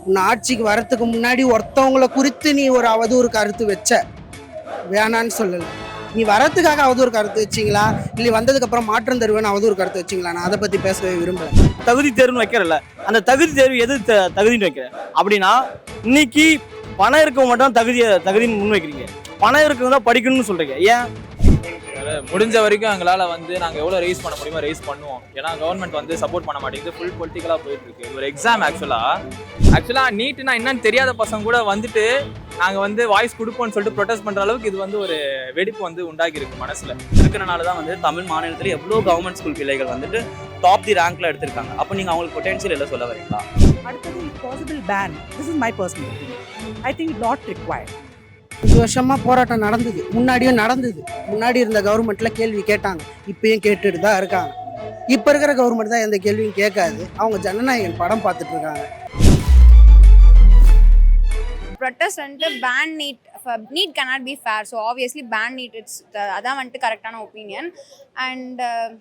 உன் ஆட்சிக்கு வரத்துக்கு முன்னாடி ஒருத்தவங்களை குறித்து நீ ஒரு அவதூறு கருத்து வச்ச, வேணான்னு சொல்லலை. நீ வரத்துக்காக அவதூறு கருத்து வச்சிங்களா, இல்லை வந்ததுக்கப்புறம் மாற்றம் தருவேன்னு அவதூறு கருத்து வச்சிங்களா? நான் அதை பற்றி பேசவே விரும்பலை. தகுதி தேர்வுன்னு வைக்கிறல்ல, அந்த தகுதி தேர்வு எது தகுதின்னு வைக்கிறேன் அப்படின்னா, இன்னைக்கு பணம் இருக்கவங்க மட்டும் தகுதின்னு முன் வைக்கிறீங்க, பணம் இருக்கவங்க தான் படிக்கணும்னு சொல்றீங்க. ஏன்? முடிஞ்ச வரைக்கும் எங்களால் நாங்கள் எவ்வளோ ரைஸ் பண்ண முடியுமோ ரைஸ் பண்ணுவோம். ஏன்னா கவர்மெண்ட் சப்போர்ட் பண்ண மாட்டேங்குது, ஃபுல் பொலிட்டிக்கலாக போயிட்டு இருக்கு. இது ஒரு எக்ஸாம். ஆக்சுவலாக நீட்னா என்னன்னு தெரியாத பசங்க கூட நாங்கள் வாய்ஸ் கொடுப்போம்னு சொல்லிட்டு ப்ரொடெஸ்ட் பண்ணுற அளவுக்கு இது ஒரு வெடிப்பு உண்டாகி இருக்கு மனசில். இருக்கிறனால தான் தமிழ் மாநிலத்தில் எவ்வளோ கவர்மெண்ட் ஸ்கூல் பிள்ளைகள் டாப் தி ரேங்க்ல எடுத்திருக்காங்க. அப்போ நீங்கள் அவங்களுக்கு பொட்டன்ஷியல் எல்லாம் சொல்ல வரீங்களா? அடுத்தது possible ban. This is my personal opinion. I think not required. 5 வருஷமா போராட்டம் நடந்தது, முன்னாடியும் நடந்தது. முன்னாடி இருந்த கவர்மெண்ட்ல கேள்வி கேட்டாங்க, இப்பயும் கேட்டுட்டு தான் இருக்காங்க. இப்போ இருக்கிற கவர்மெண்ட் தான் எந்த கேள்வியும் கேட்காது. அவங்க ஜனநாயகன் படம் பார்த்துட்டு இருக்காங்க. Protest ban NEET cannot be fair, so obviously ban NEET. அதான் கரெக்டான ஒப்பீனியன். அண்ட்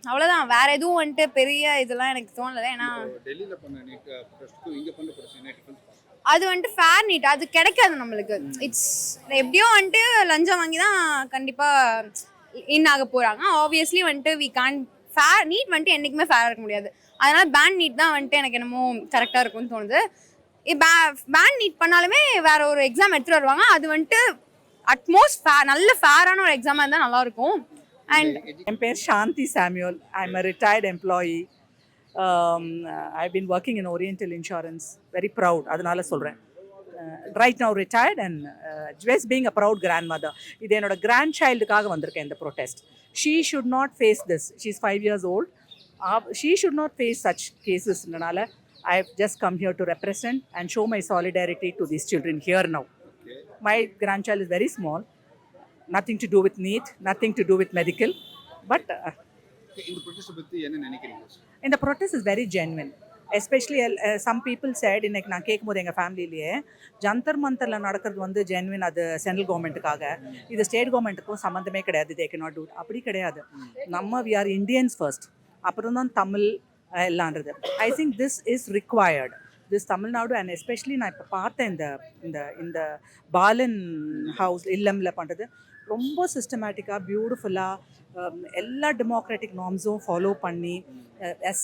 அவ்வளோதான், வேற எதுவும் பெரிய இதெல்லாம் எனக்கு தோணலை. ஏன்னா டெல்லியில் பண்ண நீட் ப்ரொட்டஸ்ட்க்கு இங்கே பண்ண ப்ரொட்டஸ்ட் அது ஃபேர் நீட் அது கிடைக்காது நம்மளுக்கு. இட்ஸ் எப்படியோ லஞ்சம் வாங்கி தான் கண்டிப்பாக இன் ஆக போகிறாங்க. Obviously we can fair NEET என்றைக்குமே ஃபேராக இருக்க முடியாது. அதனால பேன் நீட் தான் எனக்கு என்னமோ கரெக்டாக இருக்கும்னு தோணுது. பேன் நீட் பண்ணாலுமே வேற ஒரு எக்ஸாம் எடுத்துகிட்டு வருவாங்க. அது அட்மோஸ்ட் நல்ல ஃபேரான ஒரு எக்ஸாமாக இருந்தால் நல்லாயிருக்கும். அண்ட் என் பேர் Shanthi Samuel. I am a retired employee. I've been working in Oriental Insurance. Very proud. அதனால சொல்கிறேன். Right now retired and just being a proud grandmother. இது என்னோட கிராண்ட் சைல்டுக்காக வந்திருக்கேன் இந்த protest. She should not face this. She's 5 years old. She should not face such cases. I've just come here to represent and show my solidarity to these children here now. Okay. My grandchild is very small. Nothing to do with NEET, nothing to do with medical. But இந்த protest பற்றி என்ன நினைக்கிறீங்க? இந்த protest is very genuine. Especially some people side இன்னைக்கு நான் கேட்கும்போது எங்கள் ஃபேமிலியிலேயே ஜந்தர் மந்தரில் நடக்கிறது ஜென்வின், அது சென்ட்ரல் கவர்மெண்ட்டுக்காக, இது ஸ்டேட் கவர்மெண்ட்டுக்கும் சம்மந்தமே கிடையாது. They can not do. அப்படி கிடையாது. வி ஆர் இண்டியன்ஸ் ஃபர்ஸ்ட், அப்புறம் தான் தமிழ் எல்லான்றது. I think this is required. This Tamil Nadu and especially நான் இப்போ பார்த்தேன் இந்த பாலன் ஹவுஸ் இல்லமில் பண்ணுறது ரொம்ப சிஸ்டமேட்டிக்காக பியூட்டிஃபுல்லாக எல்லா டெமோக்ராட்டிக் நார்ம்ஸும் ஃபாலோ பண்ணி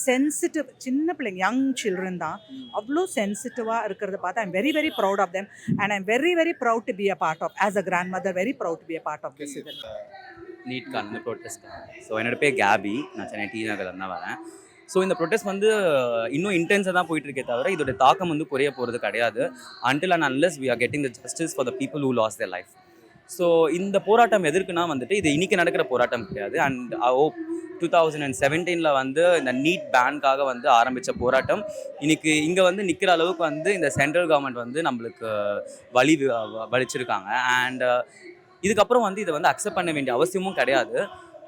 சென்சிட்டிவ் சின்ன பிள்ளைங்க யங் சில்ட்ரன் தான் அவ்வளோ சென்சிட்டிவாக இருக்கிறத பார்த்து I am very very proud of them and I am very very proud to be a part of as a grandmother very proud to be a part of this இது நீட்கான இந்த protest. So என்னோட பேர் KP, நான் Chennai D நகரில் தான் வரேன். So இந்த ப்ரொட்டஸ்ட் இன்னும் இன்டென்ஸாக தான் போயிட்டு இருக்கே தவிர இதோட தாக்கம் குறைய போகிறது கிடையாது. Until and unless we are getting the justice for the people who lost their life. So இந்த போராட்டம் எதற்குனா இது இன்றைக்கி நடக்கிற போராட்டம் கிடையாது. அண்ட் 2017 இந்த நீட் பேனுக்காக ஆரம்பித்த போராட்டம் இன்னைக்கு இங்கே நிற்கிற அளவுக்கு இந்த சென்ட்ரல் கவர்மெண்ட் நம்மளுக்கு வலிச்சிருக்காங்க. அண்ட் இதுக்கப்புறம் இதை அக்செப்ட் பண்ண வேண்டிய அவசியமும் கிடையாது.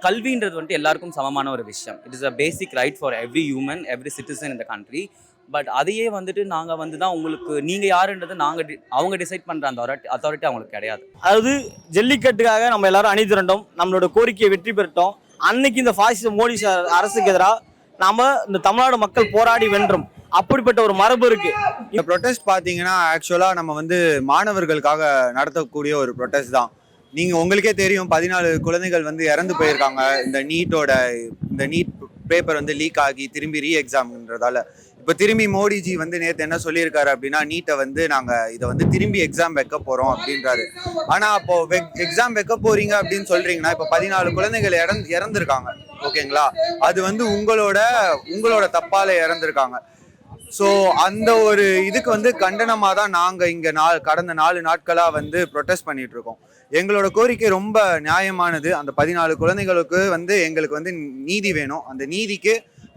கல்வின்றது எல்லாருக்கும் சமமான ஒரு விஷயம். It is a basic right for every human, every citizen in the country. But அதையே நாங்கள் தான் உங்களுக்கு நீங்கள் யாருன்றது அவங்க டிசைட் பண்ணுற அந்த அத்தாரிட்டி அவங்களுக்கு கிடையாது. அதாவது ஜல்லிக்கட்டுக்காக நம்ம எல்லாரும் அணி திரண்டோம், நம்மளோட கோரிக்கையை வெற்றி பெற்றோம். அன்னைக்கு இந்த பாசிச மோடி அரசுக்கு எதிராக நாம இந்த தமிழ்நாடு மக்கள் போராடி வென்றோம். அப்படிப்பட்ட ஒரு மரபு இருக்கு. இந்த ப்ரொட்டஸ்ட் பார்த்தீங்கன்னா ஆக்சுவலாக நம்ம மாணவர்களுக்காக நடத்தக்கூடிய ஒரு ப்ரொட்டஸ்ட் தான். நீங்கள் உங்களுக்கே தெரியும், 14 குழந்தைகள் இறந்து போயிருக்காங்க இந்த நீட் பேப்பர் லீக் ஆகி திரும்பி எக்ஸாம்ன்றதால. இப்போ திரும்பி மோடிஜி நேற்று என்ன சொல்லியிருக்காரு அப்படின்னா, நீட்டை நாங்கள் இதை திரும்பி எக்ஸாம் வைக்க போகிறோம் அப்படின்றாரு. ஆனால் அப்போ எக்ஸாம் வைக்க போறீங்க அப்படின்னு சொல்றீங்கன்னா, இப்போ 14 குழந்தைகள் இறந்துருக்காங்க, ஓகேங்களா? அது உங்களோட தப்பால இறந்துருக்காங்க. ஸோ அந்த ஒரு இதுக்கு கண்டனமாக தான் நாங்கள் இங்கே கடந்த 4 நாட்களாக ப்ரொட்டஸ்ட் பண்ணிட்டு இருக்கோம். எங்களோட கோரிக்கை ரொம்ப நியாயமானது. அந்த 14 குழந்தைகளுக்கு எங்களுக்கு நீதி வேணும்.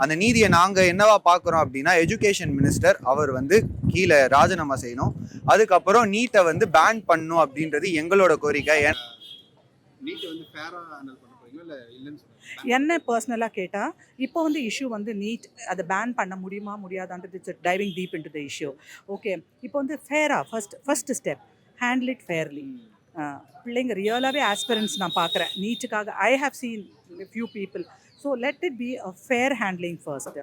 அந்த நீதியை நாங்கள் என்னவா பார்க்குறோம் அப்படின்னா, எஜுகேஷன் மினிஸ்டர் அவர் கீழே ராஜினாமா செய்யணும். அதுக்கப்புறம் நீட்டை பேன் பண்ணணும் அப்படின்றது எங்களோட கோரிக்கை. என்ன பர்சனலாக கேட்டால் இப்போ இஷ்யூ நீட் அதை பேன் பண்ண முடியுமா முடியாதான்றது it's diving deep into the issue. Okay, இப்போ ஃபேராக first step handle it fairly. பிள்ளைங்க ரியலாகவே ஆஸ்பிரன்ஸ் நான் பார்க்குறேன் நீட்டுக்காக. I have seen few people. So let it be a fair handling first.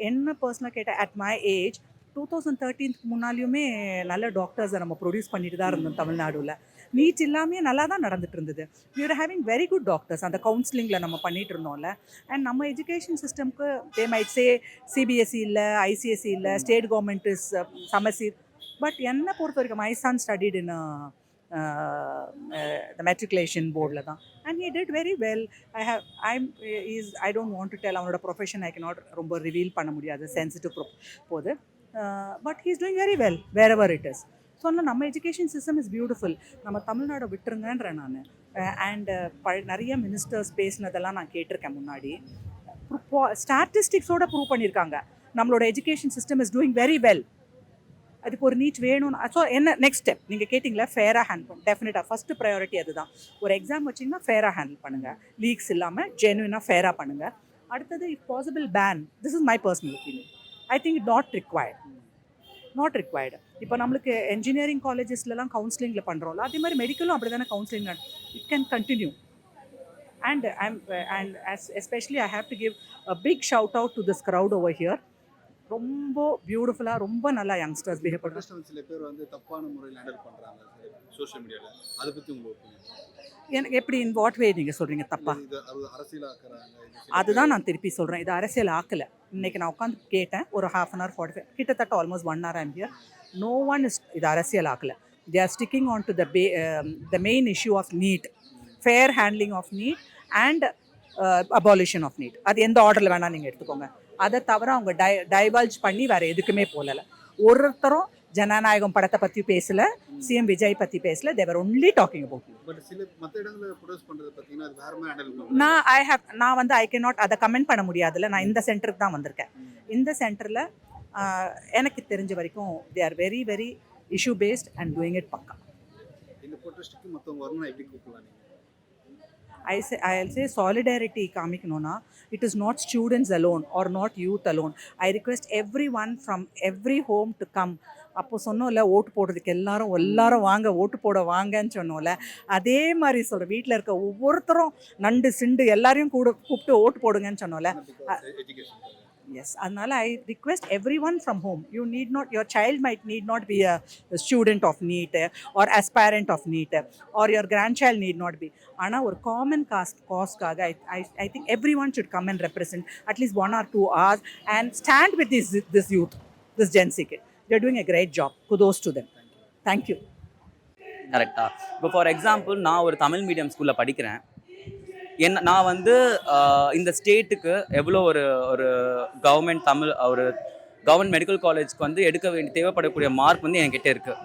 என்ன பர்சனலாக கேட்டால் அட் மை ஏஜ் 2013க்கு முன்னாலேயுமே நல்ல டாக்டர்ஸை நம்ம ப்ரொடியூஸ் பண்ணிட்டு தான் இருந்தோம் தமிழ்நாடுல. நீட் எல்லாமே நல்லா தான் நடந்துட்டு இருந்தது. we were having very good doctors. அந்த கவுன்சிலிங்கில் நம்ம பண்ணிட்டு இருந்தோம்ல. அண்ட் நம்ம எஜுகேஷன் சிஸ்டம்க்கு தே மைட் சே சிபிஎஸ்சி இல்லை, ஐசிஎஸ்சி இல்லை, ஸ்டேட் கவர்மெண்ட் இஸ் சமசீர். பட் என்னை பொறுத்த வரைக்கும் my son studied in the matriculation போர்டில் தான். and he did very well. I don't want to tell அவனோட ப்ரொஃபஷன் I cannot ரொம்ப ரிவீல் பண்ண முடியாது, சென்சிட்டிவ் போது. But he is doing very well wherever it is. So அதனால் நம்ம education system is beautiful. நம்ம தமிழ்நாடை விட்டுருங்கன்றேன் நான். அண்ட் நிறைய மினிஸ்டர்ஸ் பேசினதெல்லாம் நான் கேட்டிருக்கேன் முன்னாடி. ஸ்டாட்டிஸ்டிக்ஸோட ப்ரூவ் பண்ணியிருக்காங்க நம்மளோட education system is doing very well. அதுக்கு ஒரு நீட் வேணும். ஸோ என்ன நெக்ஸ்ட் ஸ்டெப் நீங்கள் கேட்டிங்களா, ஃபேராக ஹேண்டில் பண்ணும். டெஃபினட்டாக ஃபஸ்ட்டு ப்ரையாரிட்டி அதுதான். ஒரு எக்ஸாம் வச்சிங்கன்னா ஃபேராக ஹேண்டில் பண்ணுங்கள், லீக்ஸ் இல்லாமல் ஜென்யூனாக ஃபேராக பண்ணுங்கள். அடுத்தது if possible ban. This is my personal opinion. I think not required. இப்போ நம்மளுக்கு என்ஜினியரிங் காலேஜஸ்லாம் கவுன்சிலிங்கில் பண்ணுறோம்ல, அதே மாதிரி மெடிக்கலும் அப்படி தானே counselling it can continue. And especially I have to give a big shout out to this crowd over here. ரொம்ப பியூட்டிஃபுல்லாக ரொம்ப நல்லா யங்ஸ்டர்ஸ் பிஹேவ் பண்ணுறாங்க. சில பேர் வந்து தப்பான முறையில் ஹேண்டில் பண்ணுறாங்க சோஷியல் மீடியாவில். அதை பற்றி உங்களுக்கு எனக்கு எப்படி இன் வாட் வே நீங்கள் சொல்கிறீங்க தப்பா? அரசியலாக்குறாங்க. அதுதான் நான் திருப்பி சொல்கிறேன், இது அரசியல் ஆக்கலை. இன்றைக்கி நான் உட்காந்து கேட்டேன் ஒரு 1/2 hour 45 கிட்டத்தட்ட almost 1 hour I'm here. No one is இது அரசியல் ஆக்கலை. They are sticking on to the main issue of NEET, fair handling of NEET and abolition of NEET. அது எந்த ஆர்டரில் வேணால் நீங்கள் எடுத்துக்கோங்க. அதை தவிர அவங்க டைவல்ஜ் பண்ணி வேறு எதுக்குமே போகலை. ஒருத்தரும் ஜனநாயகம் படத்தை பற்றி பேசலை, சிஎம் விஜய் பற்றி பேசலை. they were only talking about it. But சில மற்ற இடங்களில் ப்ரொடியூஸ் பண்ணுறது பார்த்தீங்கன்னா அது வேற மாதிரி ஹேண்டில் பண்ணுவாங்க. நான் வந்து ஐ கேன் நாட் அதை கமெண்ட் பண்ண முடியாதுல்ல. நான் இந்த சென்டருக்கு தான் வந்திருக்கேன். இந்த சென்டரில் எனக்கு தெரிஞ்ச வரைக்கும் they are very very issue based and doing it பக்கா. இந்த ப்ரொடெஸ்ட்டுக்கு மற்றவங்க வரணும் எப்படி கூப்பிடலாம் நீங்கள்? I'll say solidarity காமிக்கணும்னா it is not students alone or not youth alone. I request everyone from every home to come. அப்போ சொன்னோம்ல ஓட்டு போடுறதுக்கு எல்லாரும் வாங்க ஓட்டு போட வாங்கன்னு சொன்னோம்ல, அதே மாதிரி சொல்கிறேன். வீட்டில் இருக்க ஒவ்வொருத்தரும் நண்டு சிண்டு எல்லாரையும் கூப்பிட்டு ஓட்டு போடுங்கன்னு சொன்னோம்ல. Yes, அதனால I request everyone from home. Your child might need not be a student of NEET or aspirant of NEET or your grandchild need not be. ஆனால் ஒரு common காஸ்க்காக I think everyone should come and represent at least 1 or 2 hours and stand with this youth, this Gen Z kid. They're doing a great job. Kudos to them. Thank you. கரெக்டா. இப்போ for example நான் ஒரு Tamil medium ஸ்கூலில் படிக்கிறேன். நான் வந்து இந்த ஸ்டேட்டுக்கு எவ்வளோ ஒரு கவர்மெண்ட் மெடிக்கல் காலேஜ்க்கு வந்து எடுக்க வேண்டிய தேவைப்படக்கூடிய மார்க் வந்து என்கிட்ட இருக்குது.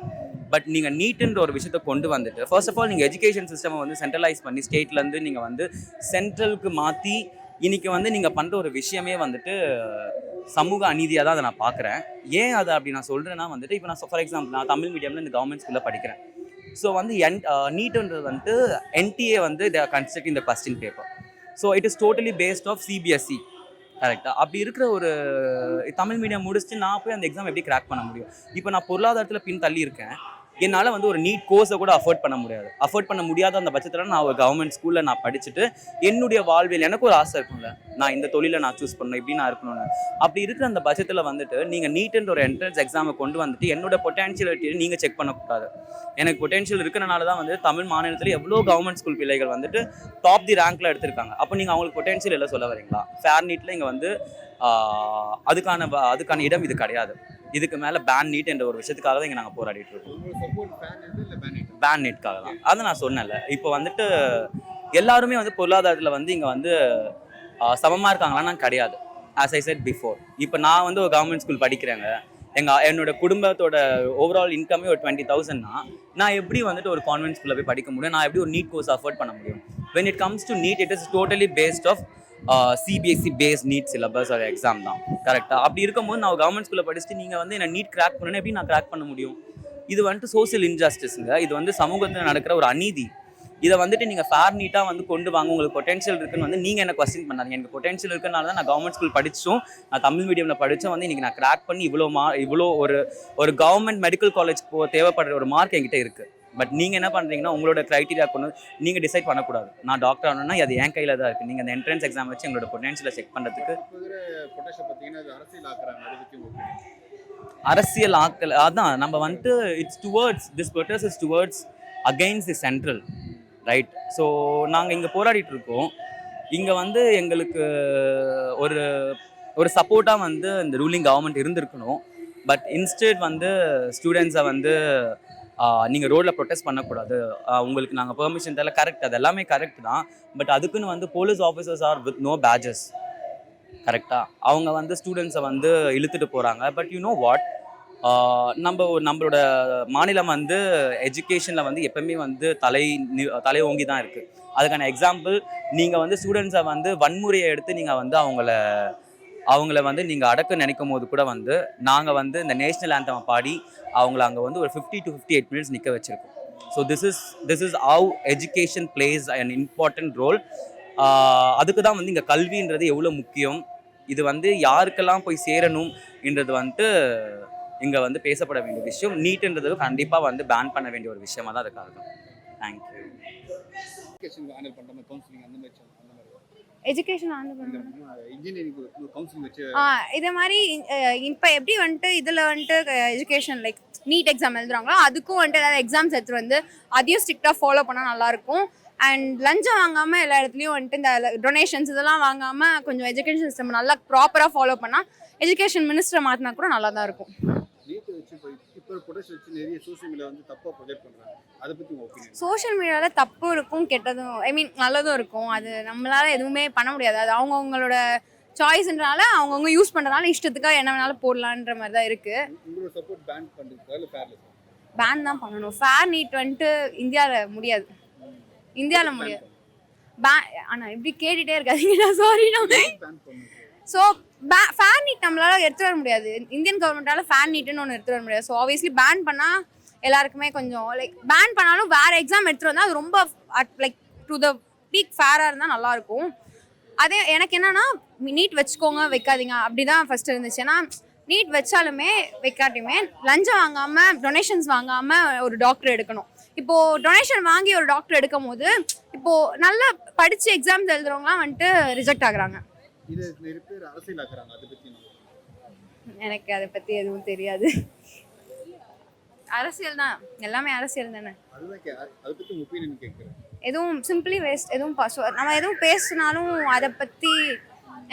பட் நீங்கள் நீட்டுன்ற ஒரு விஷயத்தை கொண்டு வந்துட்டு ஃபர்ஸ்ட் ஆஃப் ஆல் நீங்கள் எஜுகேஷன் சிஸ்டமை வந்து சென்ட்ரலைஸ் பண்ணி ஸ்டேட்லேருந்து நீங்கள் வந்து சென்ட்ரலுக்கு மாற்றி இன்றைக்கி வந்து நீங்கள் பண்ணுற ஒரு விஷயமே வந்துட்டு சமூக அநீதியாக தான் அதை நான் பார்க்குறேன். ஏன் அதை அப்படி நான் சொல்கிறேன்னா வந்துட்டு இப்போ நான் ஃபார் எக்ஸாம்பிள் நான் தமிழ் மீடியமில் இந்த கவர்மெண்ட் ஸ்கூலில் படிக்கிறேன். ஸோ வந்து நீட்டுன்றது வந்துட்டு என்டிஏ வந்து they are constructing the question paper. So it is totally based of CBSE. கரெக்டாக. அப்படி இருக்கிற ஒரு தமிழ் மீடியம் முடிச்சுட்டு நான் போய் அந்த எக்ஸாம் எப்படி கிராக் பண்ண முடியும்? இப்போ நான் பொருளாதாரத்தில் பின் தள்ளி இருக்கேன். என்னால் வந்து ஒரு நீட் கோர்ஸை கூட அஃபோர்ட் பண்ண முடியாத அந்த பட்சத்தில் நான் ஒரு கவர்மெண்ட் ஸ்கூலில் நான் படிச்சுட்டு என்னுடைய வாழ்வில் எனக்கு ஒரு ஆசை இருக்கும்ல, நான் இந்த தொழிலை நான் சூஸ் பண்ணணும், இப்படி நான் இருக்கணும்னு. அப்படி இருக்கிற அந்த பட்சத்தில் வந்துட்டு நீங்கள் நீட்டுன்ற ஒரு என்ட்ரன்ஸ் எக்ஸாமை கொண்டு வந்துட்டு என்னோட பொட்டன்ஷியலிட்டியை நீங்கள் செக் பண்ணக்கூடாது. எனக்கு பொட்டன்ஷியல் இருக்கிறனால தான் வந்து தமிழ் மாநிலத்தில் எவ்வளோ கவர்மெண்ட் ஸ்கூல் பிள்ளைகள் வந்துட்டு டாப் தி ரேங்க்ல எடுத்திருக்காங்க. அப்போ நீங்கள் அவங்களுக்கு பொட்டன்ஷியல் எல்லாம் சொல்ல வரீங்களா? ஃபேர் நீட்டில் இங்கே வந்து அதுக்கான இடம் இது கிடையாது. இதுக்கு மேலே பேன் நீட் என்ற ஒரு விஷயத்துக்காக தான் இங்கே நாங்கள் போராடிட்டு இருக்கோம். பேன் நீட்காக தான். அதை நான் சொன்னேன்ல. இப்போ வந்துட்டு எல்லாருமே வந்து பொருளாதாரத்தில் வந்து இங்கே வந்து சமமாக இருக்காங்களான்னா கிடையாது. ஆஸ் ஐ செட் பிஃபோர், இப்போ நான் வந்து ஒரு கவர்மெண்ட் ஸ்கூல் படிக்கிறேங்க. என்னோட குடும்பத்தோட ஓவரால் இன்கமே ஒரு 20,000னா நான் எப்படி வந்துட்டு ஒரு கான்வென்ட் ஸ்கூலில் போய் படிக்க முடியும்? நான் எப்படி ஒரு நீட் கோர்ஸ் அஃபோர்ட் பண்ண முடியும்? when it comes to NEET, it is totally based of CBSE base NEET syllabus ஒரு எக்ஸாம் தான். கரெக்டாக. அப்படி இருக்கும்போது நான் கவர்மெண்ட் ஸ்கூலில் படிச்சுட்டு நீங்கள் வந்து என்ன நீட் கிராக் பண்ணணும் எப்படி நான் கிராக் பண்ண முடியும்? இது வந்துட்டு சோசியல் இன்ஜஸ்டிஸுங்க. இது வந்து சமூகத்தில் நடக்கிற ஒரு அநீதி. இதை வந்துட்டு நீங்கள் ஃபேர் நீட்டாக வந்து கொண்டு வாங்க. உங்களுக்கு பொட்டன்ஷியல் இருக்குன்னு வந்து நீங்கள் என்ன கொஸ்டின் பண்ணாதீங்க. எனக்கு பொட்டன்ஷியல் இருக்கிறனால தான் நான் கவர்மெண்ட் ஸ்கூல் படித்தோம், நான் தமிழ் மீடியமில் படித்தோம். வந்து இன்றைக்கி நான் கிராக் பண்ணி இவ்வளோ ஒரு கவர்மெண்ட் மெடிக்கல் காலேஜ் தேவைப்படுற ஒரு மார்க் என்கிட்ட இருக்குது. பட் நீங்கள் என்ன பண்ணுறீங்கன்னா உங்களோட க்ரைட்டீரியா கொண்டு நீங்கள் டிசைட் பண்ணக்கூடாது. நான் டாக்டர் ஆகணும்னா அது என் கையில் தான் இருக்குது. நீங்கள் அந்த என்ட்ரன்ஸ் எக்ஸாம் வச்சு எங்களோட பொட்டன்ஷியலை செக் பண்ணுறதுக்கு அரசியல் ஆக்கல் அதான் நம்ம வந்துட்டு it's towards this protest is towards against the central right. So நாங்கள் இங்கே போராடிட்டு இருக்கோம். இங்கே வந்து எங்களுக்கு ஒரு ஒரு சப்போர்ட்டாக வந்து இந்த ரூலிங் கவர்மெண்ட் இருந்திருக்கணும். பட் இன்ஸ்டெட் வந்து ஸ்டூடெண்ட்ஸை வந்து நீங்கள் ரோடில் ப்ரொட்டஸ்ட் பண்ணக்கூடாது, உங்களுக்கு நாங்கள் பெர்மிஷன் தரல, கரெக்ட், அது எல்லாமே கரெக்ட் தான். பட் அதுக்குன்னு வந்து police officers are with no pages, கரெக்டாக அவங்க வந்து ஸ்டூடெண்ட்ஸை வந்து இழுத்துட்டு போகிறாங்க. பட் யூ நோ வாட், நம்மளோட மாநிலம் வந்து எஜுகேஷனில் வந்து எப்பவுமே வந்து தலை ஓங்கி தான் இருக்குது. அதுக்கான எக்ஸாம்பிள் நீங்கள் வந்து ஸ்டூடெண்ட்ஸை வந்து வன்முறையை எடுத்து நீங்கள் வந்து அவங்கள வந்து நீங்கள் அடக்க நினைக்கும் போது கூட வந்து நாங்கள் வந்து இந்த நேஷ்னல் ஆந்தம் பாடி அவங்கள அங்கே வந்து ஒரு 50 to 58 minutes நிற்க வச்சுருக்கோம். So this is how education plays an important role. அதுக்கு தான் வந்து இங்கே கல்வின்றது எவ்வளோ முக்கியம், இது வந்து யாருக்கெல்லாம் போய் சேரணும் என்றது வந்துட்டு இங்கே வந்து பேசப்பட வேண்டிய விஷயம். நீட்ன்றது கண்டிப்பாக வந்து பேன் பண்ண வேண்டிய ஒரு விஷயமா தான் அதுக்காக இருக்கும். தேங்க்யூ. எஜுகேஷன் ஹேண்டில் பண்ற மாதிரி கவுன்சிலிங் அந்த மாதிரி எஜுகேஷன் ஆண்டு இன்ஜினியரிங் கவுன்சிலிங் வச்சு இதே மாதிரி இப்போ எப்படி வந்துட்டு இதில் வந்துட்டு எஜுகேஷன் லைக் நீட் எக்ஸாம் எழுதுறாங்களோ அதுக்கும் வந்துட்டு ஏதாவது எக்ஸாம்ஸ் எடுத்துகிட்டு வந்து அதையும் ஸ்ட்ரிக்டாக ஃபாலோ பண்ணால் நல்லாயிருக்கும். அண்ட் லஞ்சம் வாங்காமல் எல்லா இடத்துலையும் வந்துட்டு இந்த டொனேஷன்ஸ் இதெல்லாம் வாங்காமல் கொஞ்சம் எஜுகேஷன் சிஸ்டம் நல்லா ப்ராப்பராக ஃபாலோ பண்ணால் எஜுகேஷன் மினிஸ்டரை மாற்றினா கூட நல்லா தான் இருக்கும். நீட் வச்சு இப்போ ப்ரொடெஸ்ட் வச்சு நிறைய சோஷியல் மீடியா வந்து தப்பாக ப்ரொஜெக்ட் பண்ணுறாங்க, அதை பற்றி உங்கள் ஒப்பீனியன்? சோஷியல் மீடியாவில் தப்பும் இருக்கும் கெட்டதும், ஐ மீன் நல்லதும் இருக்கும். அது நம்மளால எதுவுமே பண்ண முடியாது. அது அவங்கவுங்களோட சாய்ஸ்ன்றனால அவங்கவுங்க யூஸ் பண்ணுறதுனால இஷ்டத்துக்காக என்ன வேணாலும் போடலான்ற மாதிரி தான் இருக்குது. உங்களோட சப்போர்ட் பேன் பண்ணுறதுக்காக இல்லை ஃபேர்லெஸ்? பேன் தான் பண்ணணும். ஃபேர் நீட் வந்துட்டு இந்தியாவில் முடியாது, இந்தியாவில் முடியாது. ஆனால் இப்படி கேட்டுகிட்டே இருக்காதீங்கண்ணா, சாரிண்ணா. ஸோ ஃபேர் நீட் நம்மளால எடுத்துகிட்டு வர முடியாது, இந்தியன் கவர்மெண்ட்டால் ஃபேர் நீட்டுன்னு ஒன்று எடுத்துகிட்டு வர முடியாது. ஸோ ஆப்வியஸ்லி பேன் பண்ணால் எல்லாருக்குமே கொஞ்சம் லைக் பேன் பண்ணாலும் வேறு எக்ஸாம் எடுத்துகிட்டு வந்தால் அது ரொம்ப லைக் டு த பீக் ஃபேராக இருந்தால் நல்லாயிருக்கும். அதே எனக்கு என்னன்னா நீட் வச்சுக்கோங்க வைக்காதீங்க அப்படி தான் ஃபஸ்ட்டு இருந்துச்சு. ஏன்னா நீட் வச்சாலுமே வைக்காட்டியுமே லஞ்சம் வாங்காமல் டொனேஷன்ஸ் வாங்காமல் ஒரு டாக்டர் எடுக்கணும். இப்போது டொனேஷன் வாங்கி ஒரு டாக்டர் எடுக்கும் போது இப்போது நல்லா படித்து எக்ஸாம்ஸ் எழுதுறவங்களாம் வந்துட்டு ரிஜெக்ட் ஆகுறாங்க. இது நிறைய பேர் அரசியல் ஆக்குறாங்க, அதை பற்றி எனக்கு அதை பற்றி எதுவும் தெரியாது. அரசியல் தான், எல்லாமே அரசியல் தானே. அதுதான் அதை பற்றி உங்கள் ஒப்பீனியன் கேட்குறேன். எதுவும் சிம்பிளி வேஸ்ட், எதுவும் நம்ம எதுவும் பேசினாலும் அதை பற்றி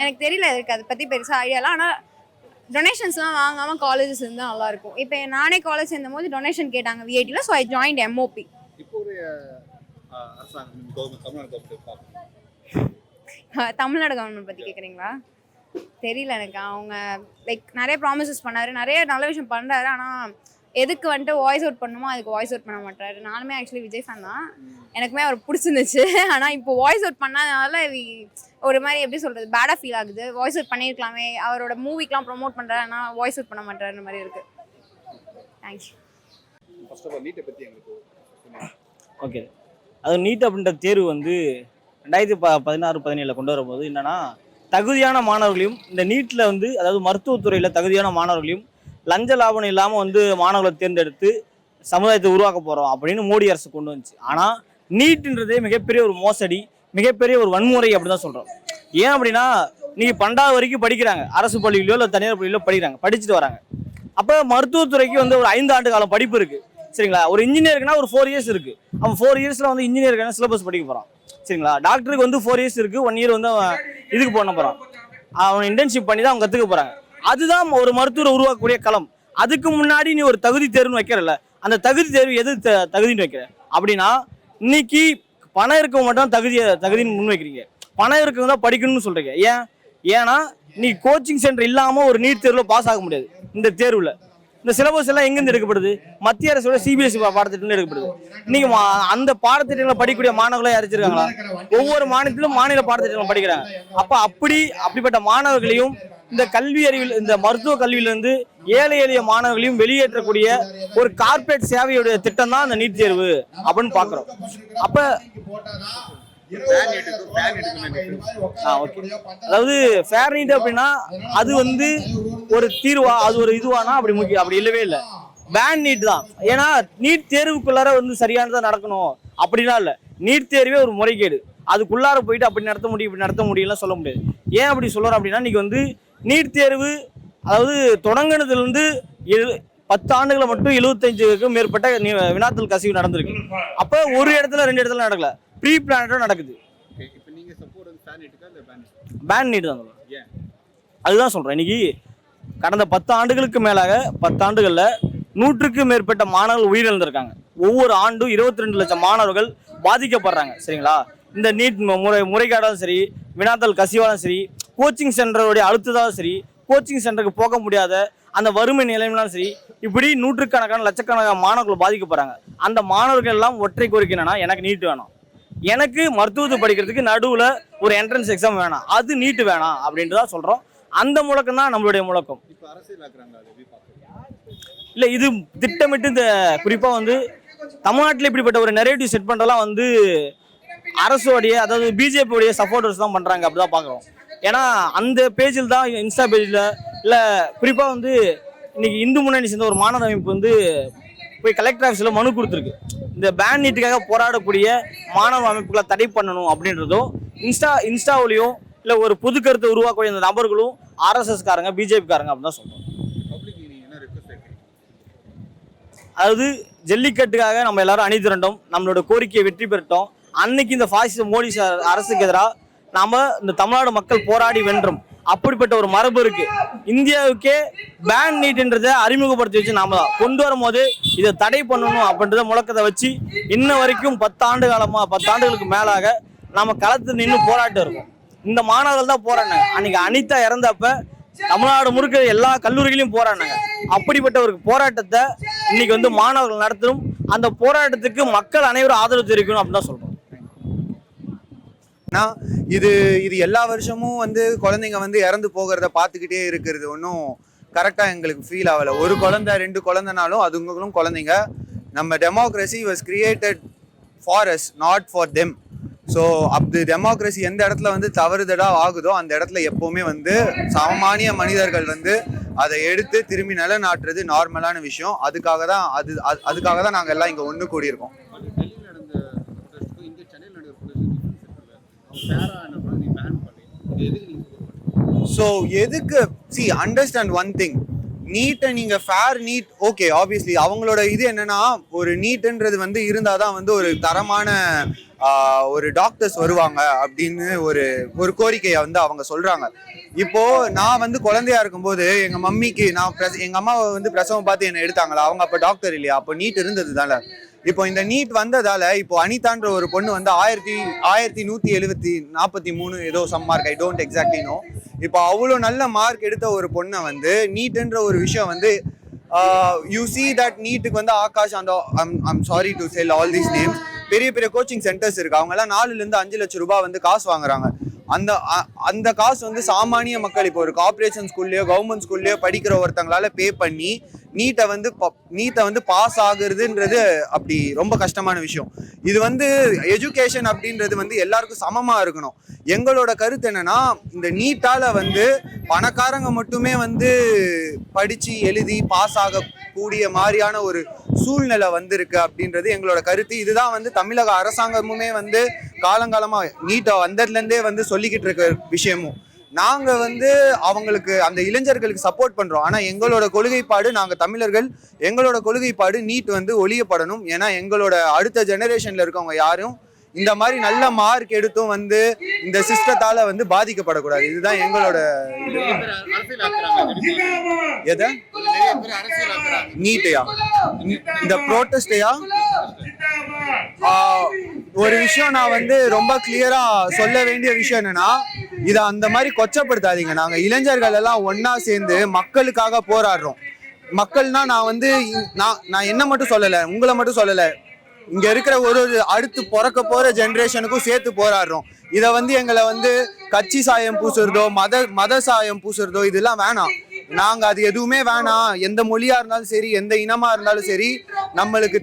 எனக்கு தெரியல, எனக்கு அதை பற்றி பெருசாக ஐடியாலாம். ஆனால் டொனேஷன்ஸ்லாம் வாங்காமல் காலேஜஸ் இருந்தால் நல்லாயிருக்கும். இப்போ நானே காலேஜ் சேர்ந்தும் போது டொனேஷன் கேட்டாங்க விஐடியில். So I joined MOP. இப்போ ஒரு அரசாங்கம் தமிழ்நாடு கவர்மெண்ட் தமிழ்நாடு கவர்மெண்ட் பற்றி கேட்குறீங்களா? தெரியல எனக்கு. அவங்க லைக் நிறைய ப்ராமிசஸ் பண்ணார், நிறைய நல்ல விஷயம் பண்ணுறாரு. ஆனால் எதுக்கு வந்துட்டு வாய்ஸ் அவுட் பண்ணுமோ அதுக்கு வாய்ஸ் அவுட் பண்ண மாட்டாரு. நானுமே ஆக்சுவலி விஜய் ஃபேன் தான், எனக்குமே அவர் பிடிச்சிருந்துச்சு. ஆனால் இப்போ வாய்ஸ் அவுட் பண்ணாதனால ஒரு மாதிரி எப்படி சொல்கிறது, பேடாக ஃபீல் ஆகுது. வாய்ஸ் அவுட் பண்ணியிருக்கலாமே, அவரோட மூவிக்கெலாம் ப்ரொமோட் பண்ணுறாரு, ஆனால் வாய்ஸ் அவுட் பண்ண மாட்டாருன்ற மாதிரி இருக்குது. தேங்க்யூ. ஃபர்ஸ்ட் ஆஃப் ஆல் நீட்டை பற்றி எங்களுக்கு ஓகே. அது நீட் அப்படின்ற தேர்வு வந்து 2016-17 கொண்டு வரும்போது என்னன்னா தகுதியான மாணவர்களையும் இந்த நீட்டில் வந்து அதாவது மருத்துவத்துறையில் தகுதியான மாணவர்களையும் லஞ்ச லாபம் இல்லாமல் வந்து மாணவர்களை தேர்ந்தெடுத்து சமுதாயத்தை உருவாக்க போகிறோம் அப்படின்னு மோடி அரசு கொண்டு வந்துச்சு. ஆனால் நீட்டுன்றதே மிகப்பெரிய ஒரு மோசடி, மிகப்பெரிய ஒரு வன்முறை அப்படி தான் சொல்கிறோம். ஏன் அப்படின்னா நீங்கள் 12வது வரைக்கும் படிக்கிறாங்க, அரசு பள்ளியிலோ இல்லை தனியார் பள்ளியிலோ படிக்கிறாங்க, படிச்சுட்டு வராங்க. அப்போ மருத்துவத்துறைக்கு வந்து ஒரு 5 ஆண்டு காலம் படிப்பு இருக்குது, சரிங்களா? ஒரு இன்ஜினியருக்குன்னா ஒரு 4 years இருக்குது. அவன் 4 yearsல வந்து இன்ஜினியருக்கான சிலபஸ் படிக்க போகிறான், சரிங்களா? டாக்டருக்கு வந்து 4 years இருக்குது, 1 year வந்து அவன் இதுக்கு பண்ண போகிறான், அவன் இன்டர்ன்ஷிப் பண்ணி தான் அவங்க கற்றுக்க போகிறாங்க. அதுதான் ஒரு மருத்துவரை உருவாக்கக்கூடிய களம். அதுக்கு முன்னாடி நீ ஒரு தகுதி தேர்வுன்னு வைக்கிறல, அந்த தகுதி தேர்வு எது தகுதின்னு வைக்கிற அப்படின்னா இன்னைக்கு பணம் இருக்கவங்க மட்டும் தகுதின்னு முன்வைக்கிறீங்க, பணம் இருக்கவங்க தான் படிக்கணும்னு சொல்கிறீங்க. ஏன்னா நீ கோச்சிங் சென்டர் இல்லாமல் ஒரு நீட் தேர்வில் பாஸ் ஆக முடியாது. இந்த தேர்வில் இந்த சிலபஸ் எல்லாம் எங்கேருந்து எடுக்கப்படுது? மத்திய அரசோட சிபிஎஸ்சி பாடத்திட்டம் எடுக்கப்படுது. இன்னைக்கு அந்த பாடத்திட்டங்களை படிக்கக்கூடிய மாணவர்களாக யாரிச்சிருக்காங்களா? ஒவ்வொரு மாநிலத்திலும் மாநில பாடத்திட்டங்கள் படிக்கிறாங்க. அப்போ அப்படிப்பட்ட மாணவர்களையும் இந்த கல்வி அறிவில் இந்த மருத்துவ கல்வியிலிருந்து ஏழை எளிய மாணவர்களையும் வெளியேற்றக்கூடிய ஒரு கார்ப்பரேட் சேவையுடைய திட்டம் தான் இந்த நீட் தேர்வு அப்படின்னு பார்க்குறோம். அப்போ ஓகே, அதாவது ஃபேர் நீட் அப்படின்னா அது வந்து ஒரு தீர்வா, அது ஒரு இதுவானா அப்படி முக்கியம், அப்படி இல்லவே இல்லை. பேன் நீட் தான். ஏன்னா நீட் தேர்வுக்குள்ளார வந்து சரியானதாக நடக்கணும் அப்படின்னா இல்லை. நீட் தேர்வே ஒரு முறைகேடு, அதுக்குள்ளார போயிட்டு அப்படி நடத்த முடியும் இப்படி நடத்த முடியலாம் சொல்ல முடியாது. ஏன் அப்படி சொல்கிறோம் அப்படின்னா இன்னைக்கு வந்து நீட் தேர்வு அதாவது தொடங்கினதுலேருந்து 10 ஆண்டுகளை மட்டும் 75க்கும் மேற்பட்ட வினாத்தல் கசிவு நடந்திருக்கு. அப்போ ஒரு இடத்துல 2 இடத்துல நடக்கல, ப்ரீ பிளானட்டா நடக்குது. இப்போ நீங்க சப்போர்ட் வந்து ஃபேன் நீட்டுக்கா இல்ல பேன் நீட் தான் சொல்றேன். ஏன்? அதுதான் சொல்றேன். இன்னைக்கு கடந்த 10 ஆண்டுகளுக்கு மேலாக 10 ஆண்டுகளில் 100க்கும் மேற்பட்ட மாணவர்கள் உயிரிழந்திருக்காங்க. ஒவ்வொரு ஆண்டும் 22 லட்சம் மாணவர்கள் பாதிக்கப்படுறாங்க. சரிங்களா? இந்த நீட் முறைகேடாலும் சரி, வினாத்தல் கசிவாலும் சரி, கோச்சிங் சென்டருடைய அழுத்தத்தாலும் சரி, கோச்சிங் சென்டருக்கு போக முடியாத அந்த வறுமை நிலைமையிலும் சரி, இப்படி 100கணக்கான லட்சக்கணக்கான மாணவர்கள் பாதிக்கப்படுறாங்க. அந்த மாணவர்கள் எல்லாம் ஒற்றை கோரிக்கை என்னன்னா, எனக்கு நீட் வேணும், எனக்கு மருத்துவத்தை படிக்கிறதுக்கு நடுவில் ஒரு என்ட்ரன்ஸ் எக்ஸாம் வேணாம், அது நீட்டு வேணாம் அப்படின்ட்டு தான் சொல்கிறோம். அந்த முழக்கம் தான் நம்மளுடைய முழக்கம். இப்போ அரசியல் ஆக்குறாங்க, அது எப்படி பார்க்குறீங்க? இல்லை, இது திட்டமிட்டு இந்த குறிப்பாக வந்து தமிழ்நாட்டில் இப்படிப்பட்ட ஒரு நெரேட்டிவ் செட் பண்ணுறதுலாம் வந்து அரசோடைய, அதாவது பிஜேபியோடைய சப்போர்ட்டர்ஸ் தான் பண்ணுறாங்க, அப்படி தான் பார்க்குறோம். ஏன்னா அந்த பேஜில் தான், இன்ஸ்டா பேஜில் இல்லை, குறிப்பாக வந்து இன்னைக்கு இந்து முன்னணி சேர்ந்த ஒரு மாணவர் அமைப்பு வந்து போய் கலெக்டர் ஆஃபீஸில் மனு கொடுத்துருக்கு. இந்த பேன் நீட்டுக்காக போராடக்கூடிய மாணவ அமைப்புகளை தடை பண்ணணும் அப்படின்றதும், இன்ஸ்டாவிலையும் இல்லை ஒரு புது கருத்தை உருவாக்கக்கூடிய இந்த நபர்களும் ஆர்எஸ்எஸ் காரங்க, பிஜேபி காரங்க அப்படின்னு தான் சொல்கிறோம். பப்ளிக் நீங்க என்ன ரிக்வெஸ்ட் வைக்கிறீங்க? அதாவது ஜல்லிக்கட்டுக்காக நம்ம எல்லாரும் அணி திரண்டோம், நம்மளோட கோரிக்கையை வெற்றி பெற்றோம். அன்னைக்கு இந்த பாசிச மோடி அரசுக்கு எதிராக நாம இந்த தமிழ்நாடு மக்கள் போராடி வென்றோம். அப்படிப்பட்ட ஒரு மரபு இருக்கு. இந்தியாவுக்கே பேன் நீட்ன்றதை அறிமுகப்படுத்தி வச்சு நாம தான் கொண்டு வரும்போது இதை தடை பண்ணணும் அப்படின்றத முழக்கத்தை வச்சு இன்ன வரைக்கும் 10 ஆண்டுகளுக்கு மேலாக நாம களத்து நின்று போராட்டம் இருக்கோம். இந்த மாணவர்கள் தான் போராடினாங்க. அன்னைக்கு அனிதா இறந்தப்ப தமிழ்நாடு முழுக்க எல்லா கல்லூரிகளையும் போராடினாங்க. அப்படிப்பட்ட ஒரு போராட்டத்தை இன்னைக்கு வந்து மாணவர்கள் நடத்தணும். அந்த போராட்டத்துக்கு மக்கள் அனைவரும் ஆதரவு தெரிவிக்கணும் அப்படின்னு தான் சொல்றோம். இது எல்லா வருஷமும் வந்து குழந்தைங்க வந்து இறந்து போகிறத பார்த்துக்கிட்டே இருக்கிறது ஒன்றும் கரெக்டாக எங்களுக்கு ஃபீல் ஆகலை. ஒரு குழந்தை 2 குழந்தைனாலும் அதுங்களும் குழந்தைங்க. நம்ம democracy was created for us, not for them. So அப்படி டெமோக்ரஸி எந்த இடத்துல வந்து தவறுதலாக ஆகுதோ அந்த இடத்துல எப்போவுமே வந்து சாமானிய மனிதர்கள் வந்து அதை எடுத்து திரும்பி நிலைநாட்டுறது நார்மலான விஷயம். அதுக்காக தான் நாங்கள் எல்லாம் இங்கே ஒன்று கூடியிருக்கோம். டெல்லியில் நடந்த ப்ரொடெஸ்ட்டுக்கும் இங்கே சென்னையில் நடந்த ப்ரொடெஸ்ட்டுக்கும் ஃபேரா என்ன பண்ணி பேன் பண்ணி இது எதுக்கு நீங்க சப்போர்ட் பண்ணுறீங்க? ஸோ எதுக்கு அண்டர்ஸ்டாண்ட் ஒன் திங், நீட்டை நீங்கள் ஃபேர் நீட் ஓகே, ஆப்வியஸ்லி அவங்களோட இது என்னன்னா, ஒரு நீட்டுன்றது வந்து இருந்தால் தான் வந்து ஒரு தரமான ஒரு டாக்டர்ஸ் வருவாங்க அப்படின்னு ஒரு கோரிக்கையை வந்து அவங்க சொல்றாங்க. இப்போ நான் வந்து குழந்தையா இருக்கும்போது எங்க மம்மிக்கு எங்க அம்மாவை வந்து பிரசவம் பார்த்து என்ன எடுத்தாங்களா, அவங்க அப்போ டாக்டர் இல்லையா, அப்போ நீட் இருந்தது தானே. இப்போ இந்த நீட் வந்ததால இப்போ அனிதான்ற ஒரு பொண்ணு வந்து 1143 ஏதோ some mark, I don't exactly know. இப்போ அவ்வளோ நல்ல மார்க் எடுத்த ஒரு பொண்ணை வந்து நீட்டுன்ற ஒரு விஷயம் வந்து யூ சி தட் நீட்டுக்கு வந்து ஆகாஷ் அந்த I'm sorry to sell all these names, பெரிய பெரிய கோச்சிங் சென்டர்ஸ் இருக்கு. அவங்க எல்லாம் 4 to 5 லட்சம் ரூபாய் வந்து காசு வாங்குறாங்க. அந்த காசு வந்து சாமானிய மக்கள் இப்போ ஒரு கார்பரேஷன் ஸ்கூல்லையோ கவர்மெண்ட் ஸ்கூல்லையோ படிக்கிற ஒருத்தங்களால பே பண்ணி நீட்டை வந்து பாஸ் ஆகுறதுன்றது அப்படி ரொம்ப கஷ்டமான விஷயம். இது வந்து எஜுகேஷன் அப்படின்றது வந்து எல்லாருக்கும் சமமா இருக்கணும். எங்களோட கருத்து என்னன்னா, இந்த நீட்டால வந்து பணக்காரங்க மட்டுமே வந்து படிச்சு எழுதி பாஸ் ஆகக்கூடிய மாதிரியான ஒரு சூழ்நிலை வந்திருக்கு அப்படின்றது எங்களோட கருத்து. இதுதான் வந்து தமிழக அரசாங்கமுமே வந்து காலங்காலமா நீட்டை வந்ததுலேருந்தே வந்து சொல்லிக்கிட்டு இருக்க விஷயமும். நாங்க வந்து அவங்களுக்கு அந்த இளைஞர்களுக்கு சப்போர்ட் பண்றோம். ஆனா எங்களோட கொள்கைப்பாடு, நாங்க தமிழர்கள், எங்களோட கொள்கைப்பாடு நீட் வந்து ஒழியப்படணும். ஏன்னா எங்களோட அடுத்த ஜெனரேஷன்ல இருக்கவங்க யாரும் இந்த மாதிரி நல்ல மார்க் எடுத்தும் வந்து இந்த சிஸ்டத்தால வந்து பாதிக்கப்படக்கூடாது. இதுதான் எங்களோட எதை நீட்டையா இந்த ப்ரோட்டஸ்டையா. ஒரு விஷயம் நான் வந்து ரொம்ப கிளியரா சொல்ல வேண்டிய விஷயம் என்னன்னா, இதை அந்த மாதிரி கொச்சப்படுத்தாதீங்க. நாங்க இளைஞர்கள் எல்லாம் ஒன்னா சேர்ந்து மக்களுக்காக போராடுறோம். மக்கள்னா நான் வந்து நான் என்ன மட்டும் சொல்லலை, உங்களை மட்டும் சொல்லலை, இங்க இருக்கிற ஒரு அடுத்து பிறக்க போற ஜெனரேஷனுக்கும் சேர்த்து போராடுறோம். இதை வந்து எங்களை வந்து கட்சி சாயம் பூசுறதோ மத சாயம் பூசுறதோ இதெல்லாம் வேணாம். நாங்க அது எதுவுமே வேணாம். எந்த மொழியா இருந்தாலும் சரி, எந்த இனமா இருந்தாலும் சரி, நம்மளுக்கு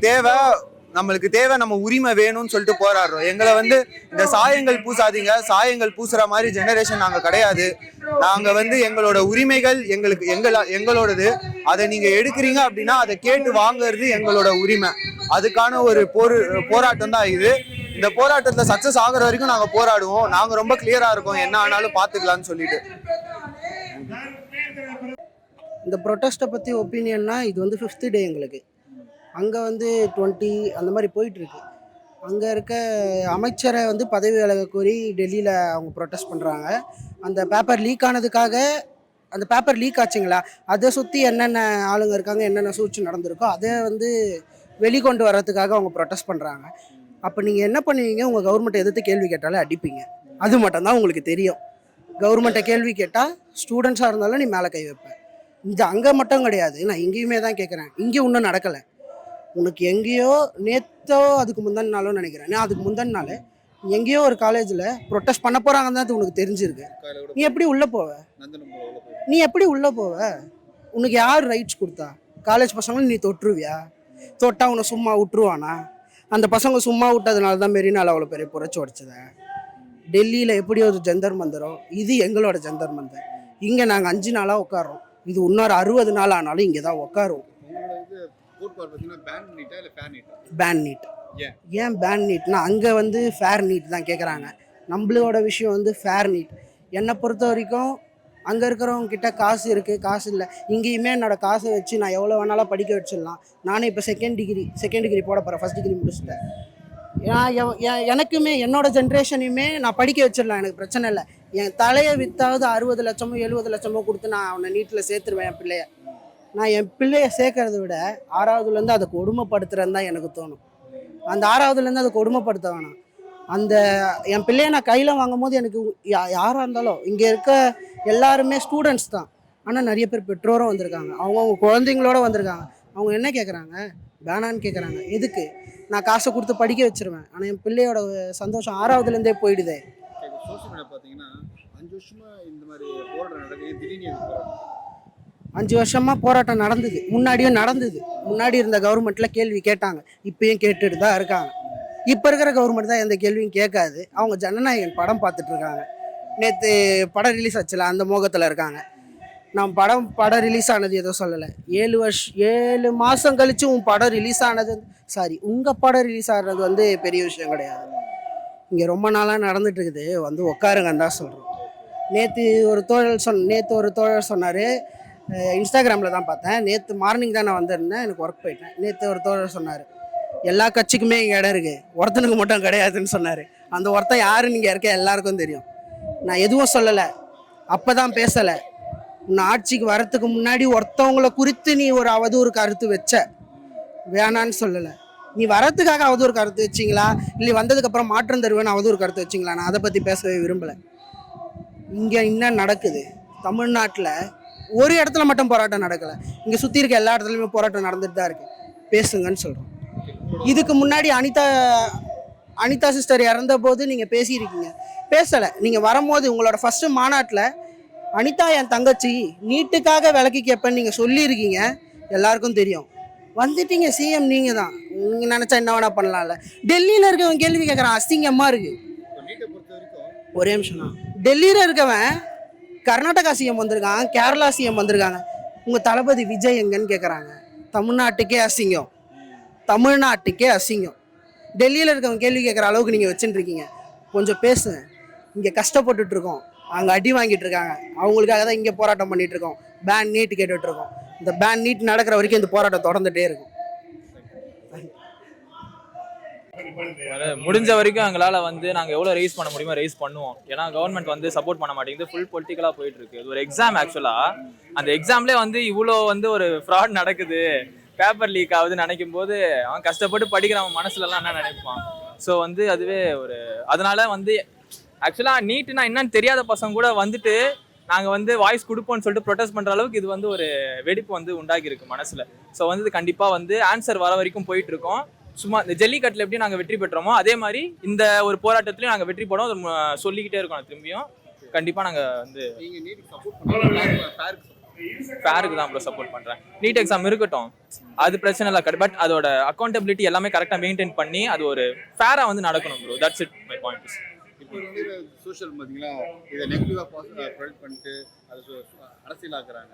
தேவை நம்ம உரிமை வேணும்னு சொல்லிட்டு போராடுறோம். எங்களை வந்து இந்த சாயங்கள் பூசாதீங்க, சாயங்கள் பூசுற மாதிரி ஜெனரேஷன் நாங்க கிடையாது. நாங்க வந்து எங்களோட உரிமைகள் எங்களோடது. அதை நீங்க எடுக்கிறீங்க அப்படின்னா அதை கேட்டு வாங்குறது எங்களோட உரிமை. அதுக்கான ஒரு போராட்டம் தான் இது. இந்த போராட்டத்துல சக்சஸ் ஆகுற வரைக்கும் நாங்க போராடுவோம். நாங்க ரொம்ப கிளியரா இருக்கோம், என்ன ஆனாலும் பாத்துக்கலாம்னு சொல்லிட்டு. இந்த ப்ரொட்டஸ்ட்டை பற்றி ஒப்பீனியன்னா இது வந்து 5th டே எங்களுக்கு. அங்கே வந்து 20 அந்த மாதிரி போயிட்டுருக்கு. அங்கே இருக்க அமைச்சரை வந்து பதவி விலக கோரி டெல்லியில் அவங்க ப்ரொட்டஸ்ட் பண்ணுறாங்க. அந்த பேப்பர் லீக் ஆனதுக்காக, அந்த பேப்பர் லீக் ஆச்சுங்களா, அதை சுற்றி என்னென்ன ஆளுங்க இருக்காங்க, என்னென்ன சூழ்ச்சி நடந்திருக்கோ அதை வந்து வெளிக்கொண்டு வர்றதுக்காக அவங்க ப்ரொட்டஸ்ட் பண்ணுறாங்க. அப்போ நீங்கள் என்ன பண்ணுவீங்க? உங்கள் கவர்மெண்ட்டை எதிர்த்து கேள்வி கேட்டாலே அடிப்பீங்க. அது மட்டும்தான் உங்களுக்கு தெரியும். கவர்மெண்ட்டை கேள்வி கேட்டால் ஸ்டூடெண்ட்ஸாக இருந்தாலும் நீ மேலே கை வைப்பேன். இது அங்கே மட்டும் கிடையாது, நான் இங்கேயுமே தான் கேட்குறேன். இங்கே இன்னும் நடக்கலை. உனக்கு எங்கேயோ நேற்றோ அதுக்கு முந்தின நாளோ நினைக்கிறேன், நான் அதுக்கு முந்தின நாள் எங்கேயோ ஒரு காலேஜில் ப்ரொட்டஸ்ட் பண்ண போகிறாங்கன்னு தான் உனக்கு தெரிஞ்சிருக்கு. நீ எப்படி உள்ளே போவ? நீ எப்படி உள்ளே போவ? உனக்கு யார் ரைட்ஸ் கொடுத்தா? காலேஜ் பசங்களும் நீ தொட்டுருவியா? தொட்டா உன்னை சும்மா விட்டுருவானா? அந்த பசங்க சும்மா விட்டதுனால தான் மெரினால அவ்வளோ பெரிய புரட்சி உடைச்சத. டெல்லியில் எப்படி ஒரு ஜந்தர் மந்தரோ, இது எங்களோட ஜந்தர் மந்தர். இங்கே நாங்கள் 5 நாளாக உட்காரோம். இது இன்னொரு 60 நாள் ஆனாலும் இங்கே தான் உட்காருவோம். Ban NEET. ஏன் பேன் நீட்னா, அங்கே வந்து ஃபேர் நீட் தான் கேட்குறாங்க. நம்மளோட விஷயம் வந்து ஃபேர் நீட். என்னை பொறுத்த வரைக்கும் அங்கே இருக்கிறவங்க கிட்ட காசு இருக்குது, காசு இல்லை. இங்கேயுமே என்னோட காசை வச்சு நான் எவ்வளோ வேணாலும் படிக்க வச்சிடலாம். நானே இப்போ செகண்ட் டிகிரி போட போகிறேன். ஃபஸ்ட் டிகிரி முடிச்சுட்டேன். எனக்குமே என்னோட ஜென்ரேஷனையுமே நான் படிக்க வச்சிடலாம், எனக்கு பிரச்சனை இல்லை. என் தலையை வித்தாவது 60 லட்சமோ 70 லட்சமோ கொடுத்து நான் அவனை நீட்டில் சேர்த்துருவேன் என் பிள்ளைய. நான் என் பிள்ளைய சேர்க்கறத விட 6வதுலேருந்து அதை கொடுமைப்படுத்துறேன்னு தான் எனக்கு தோணும். அந்த 6வதுலேருந்து அதை கொடுமைப்படுத்த வேணாம். அந்த என் பிள்ளைய நான் கையில் வாங்கும் போது எனக்கு யாராக இருந்தாலும், இங்கே இருக்க எல்லாருமே ஸ்டூடெண்ட்ஸ் தான். ஆனால் நிறைய பேர் பெற்றோரும் வந்திருக்காங்க, அவங்கவுங்க குழந்தைங்களோட வந்திருக்காங்க. அவங்க என்ன கேட்குறாங்க? வேணான்னு கேட்குறாங்க. எதுக்கு? நான் காசை கொடுத்து படிக்க வச்சிருவேன், ஆனால் என் பிள்ளையோட சந்தோஷம் 6வதுலேருந்தே போயிடுதே. சோஷியல் மீடியா பார்த்தீங்கன்னா 5 வருஷமா இந்த மாதிரி போராட்டம் நடக்குது. திடீர்னு 5 வருஷமாக போராட்டம் நடந்தது, முன்னாடியும் நடந்தது. முன்னாடி இருந்த கவர்மெண்ட்டில் கேள்வி கேட்டாங்க, இப்பயும் கேட்டுட்டு தான் இருக்காங்க. இப்போ இருக்கிற கவர்மெண்ட் தான் எந்த கேள்வியும் கேட்காது. அவங்க ஜனநாயகன் படம் பார்த்துட்டு இருக்காங்க. நேற்று படம் ரிலீஸ் ஆச்சுல, அந்த மோகத்தில் இருக்காங்க. நான் படம் ரிலீஸ் ஆனது ஏதோ சொல்லலை. 7 மாதம் கழித்து உன் படம் ரிலீஸ் ஆனது, உங்கள் படம் ரிலீஸ் ஆகிறது வந்து பெரிய விஷயம் கிடையாது. இங்கே ரொம்ப நாளாக நடந்துட்டு இருக்குது, வந்து உட்காருங்கன்னு தான் சொல்கிறோம். நேற்று ஒரு தோழர் சொன்னார், இன்ஸ்டாகிராமில் தான் பார்த்தேன். நேற்று மார்னிங் தான் நான் வந்திருந்தேன், எனக்கு ஒர்க் போயிட்டேன். நேற்று ஒரு தோழர் சொன்னார், எல்லா கட்சிக்குமே இங்கே இடம் இருக்குது, ஒருத்தனுக்கு மட்டும் கிடையாதுன்னு சொன்னார். அந்த ஒருத்தன் யாருன்னு இங்கே இருக்க எல்லாருக்கும் தெரியும். நான் எதுவும் சொல்லலை, அப்போ தான் பேசலை. உன்னை ஆட்சிக்கு வரத்துக்கு முன்னாடி ஒருத்தவங்களை குறித்து நீ ஒரு அவதூறு கருத்து வச்ச, வேணான்னு சொல்லலை. நீ வரத்துக்காக அவதூறு கருத்து வச்சிங்களா, இல்லை வந்ததுக்கப்புறம் மாற்றம் தருவேன்னு அவதூறு கருத்து வச்சிங்களா? நான் அதை பற்றி பேசவே விரும்பலை. இங்கே என்ன நடக்குது தமிழ்நாட்டில்? ஒரு இடத்துல மட்டும் போராட்டம் நடக்கலை, இங்கே சுற்றி இருக்க எல்லா இடத்துலையுமே போராட்டம் நடந்துட்டு தான் இருக்குது. பேசுங்கன்னு சொல்கிறோம். இதுக்கு முன்னாடி அனிதா சிஸ்டர் இறந்த போது நீங்கள் பேசியிருக்கீங்க, பேசலை. நீங்கள் வரும்போது உங்களோட ஃபஸ்ட்டு மாநாட்டில் அனிதா என் தங்கச்சி, நீட்டுக்காக விலக்கி கேட்பேன்னு நீங்கள் சொல்லியிருக்கீங்க, எல்லாருக்கும் தெரியும். வந்துட்டீங்க, சிஎம் நீங்கள் தான். நீங்கள் நினச்சா என்ன வேணா பண்ணலாம்ல. டெல்லியில் இருக்கவன் கேள்வி கேட்குறான், அசிங்கமாக இருக்குது. ஒரே நிமிஷம் தான். டெல்லியில் இருக்கவன் கர்நாடகா சிஎம் வந்திருக்காங்க, கேரளா சிஎம் வந்திருக்காங்க, உங்கள் தளபதி விஜய் எங்கன்னு கேட்குறாங்க. தமிழ்நாட்டுக்கே அசிங்கம், தமிழ்நாட்டுக்கே அசிங்கம். டெல்லியில் இருக்கவங்க கேள்வி கேட்குற அளவுக்கு நீங்கள் வச்சுட்டுருக்கீங்க. கொஞ்சம் பேசுங்க. இங்கே கஷ்டப்பட்டுட்ருக்கோம், அங்கே அடி வாங்கிட்டு இருக்காங்க, அவங்களுக்காக தான் இங்கே போராட்டம் பண்ணிட்டு இருக்கோம். பேன் நீட் கேட்டுட்ருக்கோம். இந்த பேன் நீட் நடக்கிற வரைக்கும் இந்த போராட்டம் தொடர்ந்துகிட்டே இருக்கும். முடிஞ்ச வரைக்கும் எங்களால் வந்து நாங்கள் எவ்வளோ ரைஸ் பண்ண முடியுமோ ரைஸ் பண்ணுவோம். ஏன்னா கவர்மெண்ட் வந்து சப்போர்ட் பண்ண மாட்டேங்குது, ஃபுல் பொலிட்டிக்கலாக போயிட்டு இருக்கு. இது ஒரு எக்ஸாம். ஆக்சுவலாக அந்த எக்ஸாம்லேயே வந்து இவ்வளோ வந்து ஒரு ஃப்ராட் நடக்குது, பேப்பர் லீக் ஆகுதுன்னு நினைக்கும் போது அவன் கஷ்டப்பட்டு படிக்கிறவன் மனசுலலாம் என்ன நினைப்பான். ஸோ வந்து அதுவே ஒரு அதனால வந்து ஆக்சுவலாக நீட்டுனா என்னன்னு தெரியாத பசங்க கூட வந்துட்டு நாங்கள் வந்து வாய்ஸ் கொடுப்போம்னு சொல்லிட்டு ப்ரொடெஸ்ட் பண்ணுற அளவுக்கு இது வந்து ஒரு வெடிப்பு வந்து உண்டாகிருக்கு மனசில். ஸோ வந்து இது கண்டிப்பாக வந்து ஆன்சர் வர வரைக்கும் போயிட்டு இருக்கோம். சும்மா இந்த ஜல்லிக்கட்டில் எப்படி நாங்கள் வெற்றி பெற்றோமோ அதே மாதிரி இந்த ஒரு போராட்டத்துலையும் நாங்கள் வெற்றி பெறோம், சொல்லிக்கிட்டே இருக்கோம். திரும்பியும் கண்டிப்பாக நாங்கள் வந்து ஃபேருக்கு தான் ப்ரோ சப்போர்ட் பண்ணுறேன். நீட் எக்ஸாம் இருக்கட்டும், அது பிரச்சனை இல்லை. பட் அதோட அக்கௌண்டபிலிட்டி எல்லாமே கரெக்டாக மெயின்டைன் பண்ணி அது ஒரு ஃபேராக வந்து நடக்கணும் bro. That's it my point. இப்போ வந்து சோஷியல் பார்த்தீங்களா, இதை நெகட்டிவாக ப்ரொடக்ட் பண்ணிட்டு அது அரசியலாக்குறாங்க.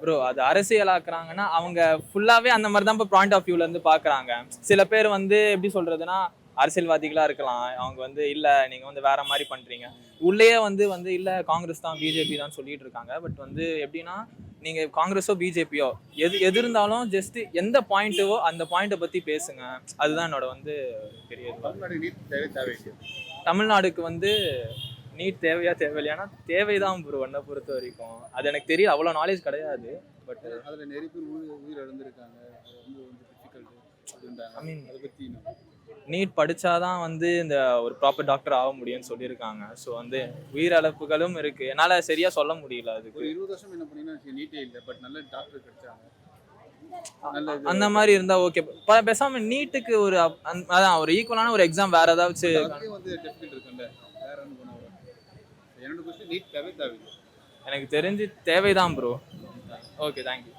ப்ரோ அது அரசியலாக்குறாங்கன்னா அவங்க ஃபுல்லாகவே அந்த மாதிரி தான் இப்போ பாயிண்ட் ஆஃப் வியூலேருந்து பார்க்குறாங்க. சில பேர் வந்து எப்படி சொல்கிறதுனா அரசியல்வாதிகளாக இருக்கலாம், அவங்க வந்து இல்லை நீங்கள் வந்து வேற மாதிரி பண்ணுறீங்க, உள்ளேயே வந்து இல்லை காங்கிரஸ் தான் பிஜேபி தான் சொல்லிட்டு இருக்காங்க. பட் வந்து எப்படின்னா நீங்கள் காங்கிரஸோ பிஜேபியோ எது இருந்தாலும் ஜஸ்ட் எந்த பாயிண்ட்டோ அந்த பாயிண்ட்டை பற்றி பேசுங்க. அதுதான் என்னோட வந்து பெரிய இது. தமிழ்நாடு நீட் தேவை. தமிழ்நாடுக்கு வந்து நீட் தேவையா தேவையில்லையானா தேவைதான் ப்ரோ என்னை பொறுத்த வரைக்கும். அது எனக்கு தெரியல, அவ்வளோ நாலேஜ் கிடையாது. பட் அதுல நிறைய பேர் உயிர் இழந்திருக்காங்க. அது வந்து டிஃபிகல்ட் அப்படின்றாங்க. ஐ மீன் அதை பத்தி நீட் படித்தாதான் வந்து இந்த ஒரு ப்ராப்பர் டாக்டர் ஆக முடியும்னு சொல்லியிருக்காங்க. ஸோ வந்து உயிரிழப்புகளும் இருக்குது. என்னால் சரியாக சொல்ல முடியல. அதுக்கு ஒரு 20 வருஷம் என்ன பண்ணீங்கன்னா நீட்டே இல்லை, பட் நல்ல டாக்டர் கிடைச்சாங்க. நல்ல அந்த மாதிரி இருந்தால் ஓகே. பேசாமல் நீட்டுக்கு ஒரு அதான் ஒரு ஈக்குவலான ஒரு எக்ஸாம் வேறு ஏதாச்சும். அதுலயும் வந்து டிஃபிகல்ட் இருக்குல்ல, வேற என்ன பண்ணுவாங்க? என்னோட கொஸ்டின் நீட் தேவை. எனக்கு தெரிஞ்சு தேவைதான் ப்ரோ. Okay, thank you.